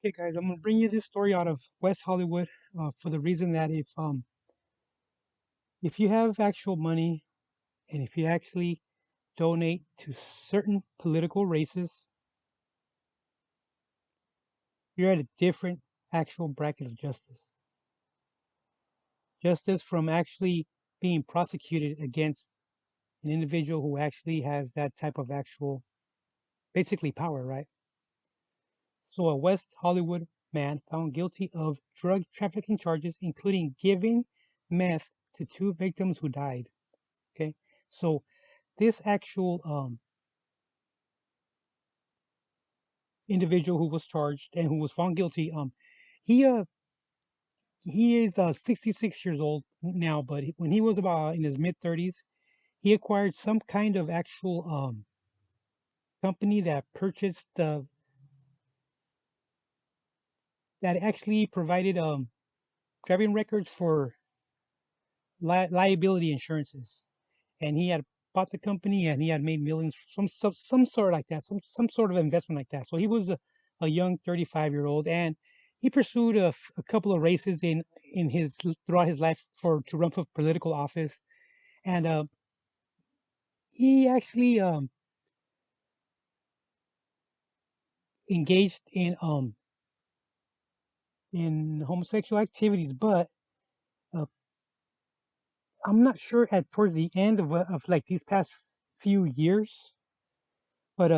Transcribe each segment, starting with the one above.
Okay, guys, I'm gonna bring you this story out of West Hollywood for the reason that if you have actual money and if you actually donate to certain political races, you're at a different actual bracket of justice. Justice from actually being prosecuted against an individual who actually has that type of actual, basically power, right? So a West Hollywood man found guilty of drug trafficking charges, including giving meth to two victims who died. Okay, so this actual individual who was charged and who was found guilty, he uh he is 66 years old now, but when he was about in his mid 30s, he acquired some kind of actual company that purchased that actually provided driving records for liability insurances, and he had bought the company and he had made millions, some sort like that, some sort of investment like that. So he was a young 35-year-old, and he pursued a couple of races in his throughout his life for to run for political office, and he actually engaged in homosexual activities, but uh, I'm not sure at towards the end of like these past few years, but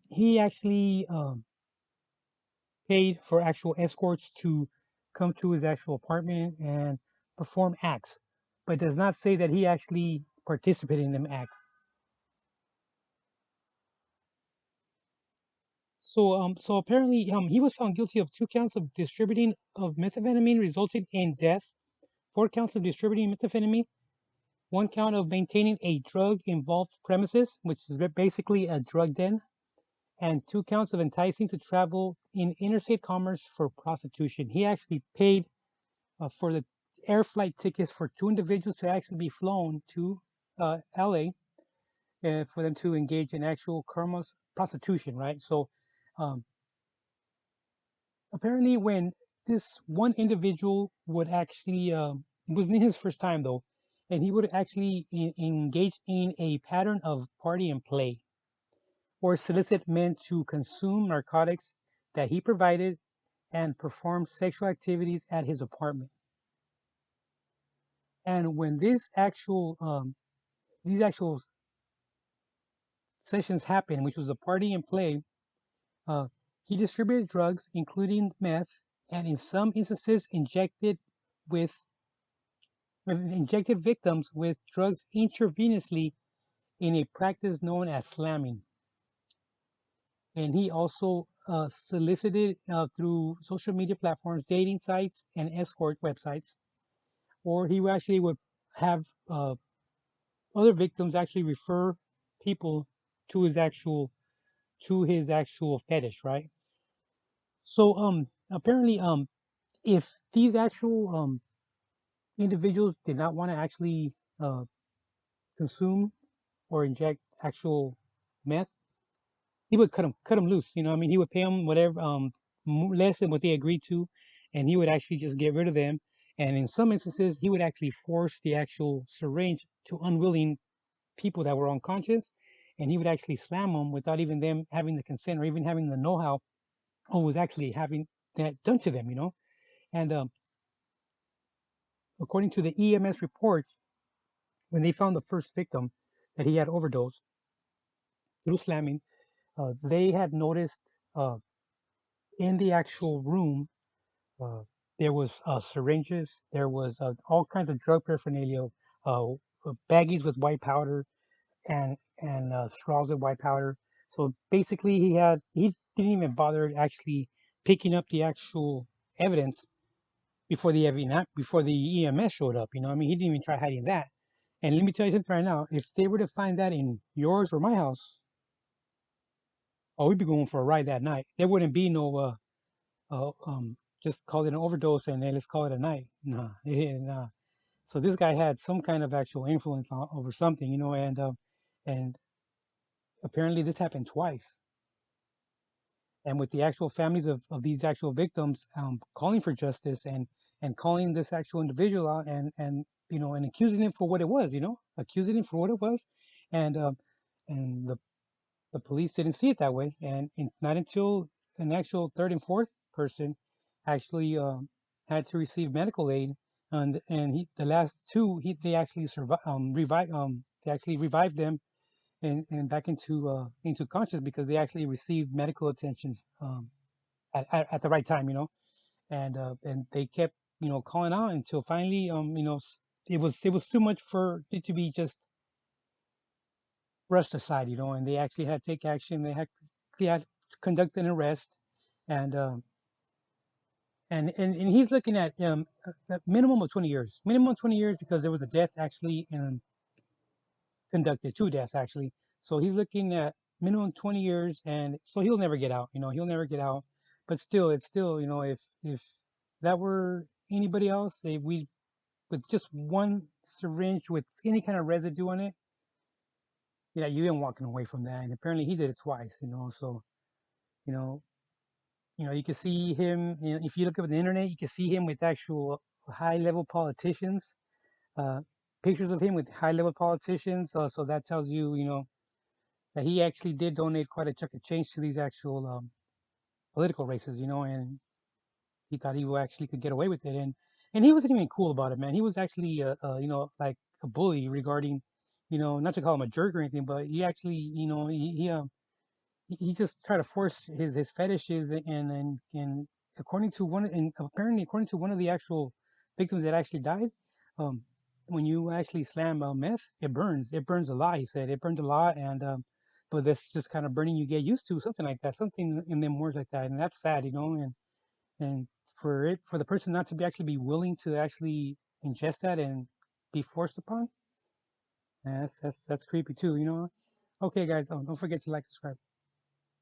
he actually paid for actual escorts to come to his actual apartment and perform acts, but does not say that he actually participated in them acts. So apparently, he was found guilty of 2 counts of distributing of methamphetamine resulting in death, 4 counts of distributing methamphetamine, 1 count of maintaining a drug-involved premises, which is basically a drug den, and 2 counts of enticing to travel in interstate commerce for prostitution. He actually paid for the air flight tickets for two individuals to actually be flown to LA for them to engage in actual karma's prostitution, right? So um, apparently, when this one individual would actually, it was in his first time though, and he would actually engage in a pattern of party and play or solicit men to consume narcotics that he provided and perform sexual activities at his apartment. And when these actual sessions happened, which was a party and play, uh, he distributed drugs, including meth, and in some instances with injected victims with drugs intravenously in a practice known as slamming. And he also solicited through social media platforms, dating sites, and escort websites, or he actually would have other victims actually refer people to his actual fetish, right? So apparently if these actual individuals did not want to actually uh consume or inject actual meth, he would cut them loose. You know, I mean, he would pay them whatever less than what they agreed to, and he would actually just get rid of them. And in some instances, he would actually force the actual syringe to unwilling people that were unconscious, and he would actually slam them without even them having the consent or even having the know-how or was actually having that done to them. You know, and according to the EMS reports, when they found the first victim that he had overdosed through slamming, they had noticed in the actual room uh, there was syringes, there was all kinds of drug paraphernalia, baggies with white powder and straws with white powder. So basically, he didn't even bother actually picking up the actual evidence before the EMS showed up. You know, I mean, he didn't even try hiding that. And let me tell you something right now: if they were to find that in yours or my house, oh, we'd be going for a ride that night. There wouldn't be no just call it an overdose and then let's call it a night. Nah, nah. So this guy had some kind of actual influence over something, you know, and apparently this happened twice. and with the actual families of these actual victims calling for justice and calling this actual individual out and and accusing him for what it was, accusing him for what it was, and the police didn't see it that way, and not until an actual third and fourth person actually had to receive medical aid, and the last two they actually revived them and back into conscious because they actually received medical attention at the right time, and they kept calling out until finally it was too much for it to be just brushed aside, and they actually had to take action. They had to conduct an arrest, and and he's looking at a minimum of 20 years, because there was a death actually conducted, two deaths actually. So he's looking at minimum 20 years, and so he'll never get out. He'll never get out. But still, it's still, if that were anybody else, if we with just one syringe with any kind of residue on it, yeah, you ain't walking away from that. And apparently he did it twice. So you know, you can see him. If you look up on the internet, you can see him with actual high-level politicians. Uh, Pictures of him with high-level politicians. So that tells you, that he actually did donate quite a chunk of change to these actual political races, and he thought he actually could get away with it, and he wasn't even cool about it, man. He was actually, like a bully regarding, not to call him a jerk or anything, but he actually, he just tried to force his fetishes, and according to one, and apparently according to one of the actual victims that actually died, um, when you actually slam meth, it burns a lot. He said it burns a lot, and but this just kind of burning you get used to, something like that, something in them words like that, and that's sad, and for the person not to be actually be willing to actually ingest that and be forced upon, that's creepy too. Okay, guys, don't forget to like, subscribe.